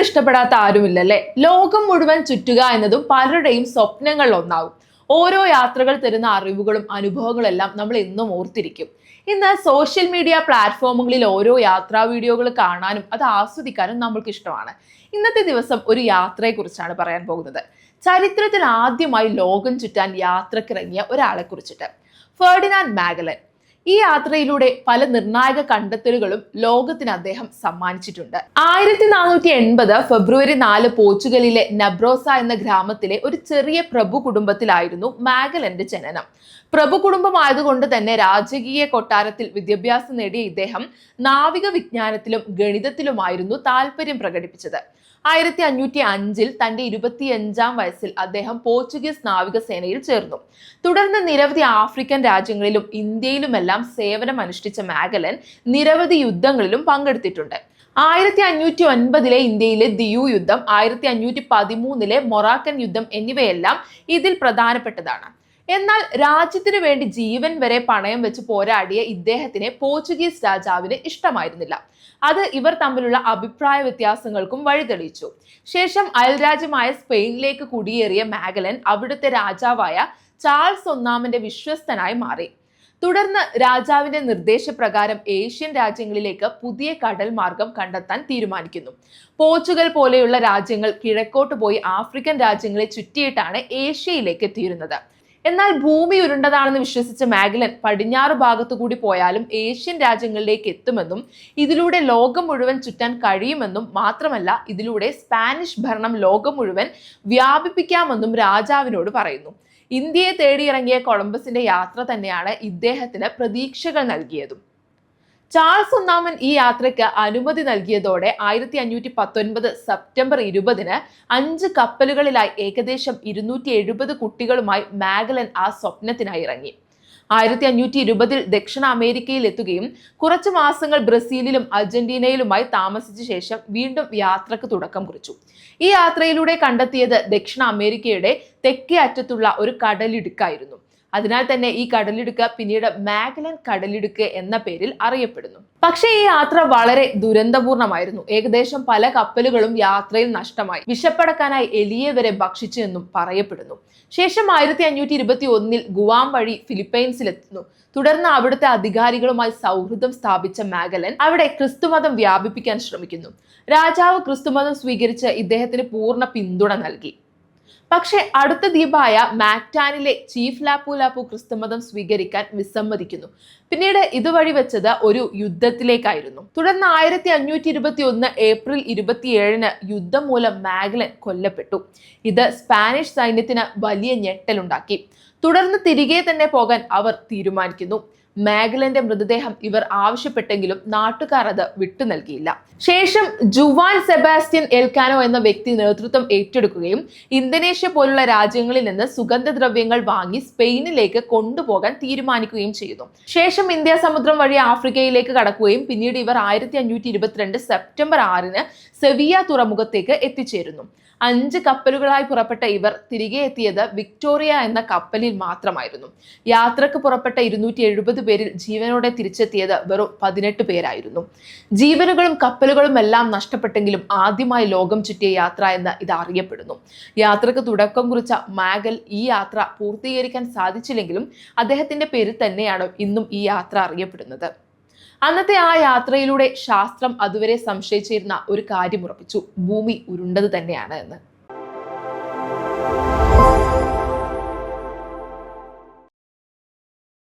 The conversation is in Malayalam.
ഇഷ്ടപ്പെടാത്ത ആരുമില്ലല്ലേ? ലോകം മുഴുവൻ ചുറ്റുക എന്നതും പലരുടെയും സ്വപ്നങ്ങളിൽ ഒന്നാകും. ഓരോ യാത്രകൾ തരുന്ന അറിവുകളും അനുഭവങ്ങളും എല്ലാം നമ്മൾ എന്നും ഓർത്തിരിക്കും. ഇന്ന് സോഷ്യൽ മീഡിയ പ്ലാറ്റ്ഫോമുകളിൽ ഓരോ യാത്രാ വീഡിയോകൾ കാണാനും അത് ആസ്വദിക്കാനും നമ്മൾക്ക് ഇഷ്ടമാണ്. ഇന്നത്തെ ദിവസം ഒരു യാത്രയെക്കുറിച്ചാണ് പറയാൻ പോകുന്നത്. ചരിത്രത്തിൽ ആദ്യമായി ലോകം ചുറ്റാൻ യാത്രക്കിറങ്ങിയ ഒരാളെ കുറിച്ചിട്ട്. ഫെർഡിനാൻഡ് മാഗലൻ. ഈ യാത്രയിലൂടെ പല നിർണായക കണ്ടെത്തലുകളും ലോകത്തിന് അദ്ദേഹം സമ്മാനിച്ചിട്ടുണ്ട്. 1480 ഫെബ്രുവരി 4 പോർച്ചുഗലിലെ നബ്രോസ എന്ന ഗ്രാമത്തിലെ ഒരു ചെറിയ പ്രഭു കുടുംബത്തിലായിരുന്നു മാഗലന്റെ ജനനം. പ്രഭു കുടുംബമായതുകൊണ്ട് തന്നെ രാജകീയ കൊട്ടാരത്തിൽ വിദ്യാഭ്യാസം നേടിയ ഇദ്ദേഹം നാവിക വിജ്ഞാനത്തിലും ഗണിതത്തിലുമായിരുന്നു താല്പര്യം പ്രകടിപ്പിച്ചത്. 1505 തന്റെ 25-ാം വയസ്സിൽ അദ്ദേഹം പോർച്ചുഗീസ് നാവികസേനയിൽ ചേർന്നു. തുടർന്ന് നിരവധി ആഫ്രിക്കൻ രാജ്യങ്ങളിലും ഇന്ത്യയിലുമെല്ലാം സേവനം അനുഷ്ഠിച്ച മാഗലൻ നിരവധി യുദ്ധങ്ങളിലും പങ്കെടുത്തിട്ടുണ്ട്. 1509 ഇന്ത്യയിലെ ദിയു യുദ്ധം, 1513 മൊറാക്കൻ യുദ്ധം എന്നിവയെല്ലാം ഇതിൽ പ്രധാനപ്പെട്ടതാണ്. എന്നാൽ രാജ്യത്തിനു വേണ്ടി ജീവൻ വരെ പണയം വെച്ച് പോരാടിയ ഇദ്ദേഹത്തിനെ പോർച്ചുഗീസ് രാജാവിന് ഇഷ്ടമായിരുന്നില്ല. അത് ഇവർ തമ്മിലുള്ള അഭിപ്രായ വ്യത്യാസങ്ങൾക്കും വഴിതെളിയിച്ചു. ശേഷം അയൽരാജ്യമായ സ്പെയിനിലേക്ക് കുടിയേറിയ മാഗലൻ അവിടുത്തെ രാജാവായ ചാൾസ് ഒന്നാമന്റെ വിശ്വസ്തനായി മാറി. തുടർന്ന് രാജാവിന്റെ നിർദ്ദേശപ്രകാരം ഏഷ്യൻ രാജ്യങ്ങളിലേക്ക് പുതിയ കടൽ മാർഗം കണ്ടെത്താൻ തീരുമാനിക്കുന്നു. പോർച്ചുഗൽ പോലെയുള്ള രാജ്യങ്ങൾ കിഴക്കോട്ട് പോയി ആഫ്രിക്കൻ രാജ്യങ്ങളെ ചുറ്റിയിട്ടാണ് ഏഷ്യയിലേക്ക് എത്തിയിരുന്നത്. എന്നാൽ ഭൂമി ഉരുണ്ടതാണെന്ന് വിശ്വസിച്ച മാഗലൻ പടിഞ്ഞാറ് ഭാഗത്തുകൂടി പോയാലും ഏഷ്യൻ രാജ്യങ്ങളിലേക്ക് എത്തുമെന്നും ഇതിലൂടെ ലോകം മുഴുവൻ ചുറ്റാൻ കഴിയുമെന്നും മാത്രമല്ല ഇതിലൂടെ സ്പാനിഷ് ഭരണം ലോകം മുഴുവൻ വ്യാപിപ്പിക്കാമെന്നും രാജാവിനോട് പറയുന്നു. ഇന്ത്യയെ തേടിയിറങ്ങിയ കൊളംബസിന്റെ യാത്ര തന്നെയാണ് ഇദ്ദേഹത്തിന് പ്രതീക്ഷകൾ നൽകിയതും. ചാൾസ് ഒന്നാമൻ ഈ യാത്രയ്ക്ക് അനുമതി നൽകിയതോടെ 1519 സെപ്റ്റംബർ 20 5 കപ്പലുകളിലായി ഏകദേശം 270 കുട്ടികളുമായി മാഗലൻ ആ സ്വപ്നത്തിനായി ഇറങ്ങി. 1520 ദക്ഷിണ അമേരിക്കയിൽ എത്തുകയും കുറച്ചു മാസങ്ങൾ ബ്രസീലിലും അർജന്റീനയിലുമായി താമസിച്ച ശേഷം വീണ്ടും യാത്രക്ക് തുടക്കം കുറിച്ചു. ഈ യാത്രയിലൂടെ കണ്ടെത്തിയത് ദക്ഷിണ അമേരിക്കയുടെ തെക്കേ അറ്റത്തുള്ള ഒരു കടലിടുക്കായിരുന്നു. അതിനാൽ തന്നെ ഈ കടലിടുക്ക് പിന്നീട് മാഗലൻ കടലിടുക്ക് എന്ന പേരിൽ അറിയപ്പെടുന്നു. പക്ഷേ ഈ യാത്ര വളരെ ദുരന്തപൂർണമായിരുന്നു. ഏകദേശം പല കപ്പലുകളും യാത്രയിൽ നഷ്ടമായി. വിശപ്പടക്കാനായി എലിയെ വരെ ഭക്ഷിച്ചു എന്നും പറയപ്പെടുന്നു. ശേഷം 1521 ഗുവാം വഴി ഫിലിപ്പൈൻസിലെത്തുന്നു. തുടർന്ന് അവിടുത്തെ അധികാരികളുമായി സൗഹൃദം സ്ഥാപിച്ച മാഗലൻ അവിടെ ക്രിസ്തുമതം വ്യാപിപ്പിക്കാൻ ശ്രമിക്കുന്നു. രാജാവ് ക്രിസ്തുമതം സ്വീകരിച്ച് ഇദ്ദേഹത്തിന് പൂർണ്ണ പിന്തുണ നൽകി. പക്ഷെ അടുത്ത ദ്വീപായ മാക്ടാനിലെ ചീഫ് ലാപ്പു ലാപ്പു ക്രിസ്തുമതം സ്വീകരിക്കാൻ വിസമ്മതിക്കുന്നു. പിന്നീട് ഇതുവഴി വെച്ചത് ഒരു യുദ്ധത്തിലേക്കായിരുന്നു. തുടർന്ന് 1521 ഏപ്രിൽ 27 യുദ്ധം മൂലം മാഗലൻ കൊല്ലപ്പെട്ടു. ഇത് സ്പാനിഷ് സൈന്യത്തിന് വലിയ ഞെട്ടലുണ്ടാക്കി. തുടർന്ന് തിരികെ തന്നെ പോകാൻ അവർ തീരുമാനിക്കുന്നു. മാഗലന്റെ മൃതദേഹം ഇവർ ആവശ്യപ്പെട്ടെങ്കിലും നാട്ടുകാർ അത് വിട്ടു നൽകിയില്ല. ശേഷം ജുവാൻ സെബാസ്റ്റ്യൻ എൽക്കാനോ എന്ന വ്യക്തി നേതൃത്വം ഏറ്റെടുക്കുകയും ഇന്തോനേഷ്യ പോലുള്ള രാജ്യങ്ങളിൽ നിന്ന് സുഗന്ധദ്രവ്യങ്ങൾ വാങ്ങി സ്പെയിനിലേക്ക് കൊണ്ടുപോകാൻ തീരുമാനിക്കുകയും ചെയ്യുന്നു. ശേഷം ഇന്ത്യ സമുദ്രം വഴി ആഫ്രിക്കയിലേക്ക് കടക്കുകയും പിന്നീട് ഇവർ 1522 സെപ്റ്റംബർ 6 സെവിയ തുറമുഖത്തേക്ക് എത്തിച്ചേരുന്നു. 5 കപ്പലുകളായി പുറപ്പെട്ട ഇവർ തിരികെ എത്തിയത് വിക്ടോറിയ എന്ന കപ്പലിൽ മാത്രമായിരുന്നു. യാത്രക്ക് പുറപ്പെട്ട 270 പേരിൽ ജീവനോടെ തിരിച്ചെത്തിയത് വെറും 18 പേരായിരുന്നു. ജീവനുകളും കപ്പലുകളും എല്ലാം നഷ്ടപ്പെട്ടെങ്കിലും ആദ്യമായി ലോകം ചുറ്റിയ യാത്ര എന്ന് ഇത് അറിയപ്പെടുന്നു. യാത്രക്ക് തുടക്കം കുറിച്ച മാഗൽ ഈ യാത്ര പൂർത്തീകരിക്കാൻ സാധിച്ചില്ലെങ്കിലും അദ്ദേഹത്തിന്റെ പേരിൽ തന്നെയാണ് ഇന്നും ഈ യാത്ര അറിയപ്പെടുന്നത്. അന്നത്തെ ആ യാത്രയിലൂടെ ശാസ്ത്രം അതുവരെ സംശയിച്ചിരുന്ന ഒരു കാര്യം ഉറപ്പിച്ചു: ഭൂമി ഉരുണ്ടത് തന്നെയാണ് എന്ന്.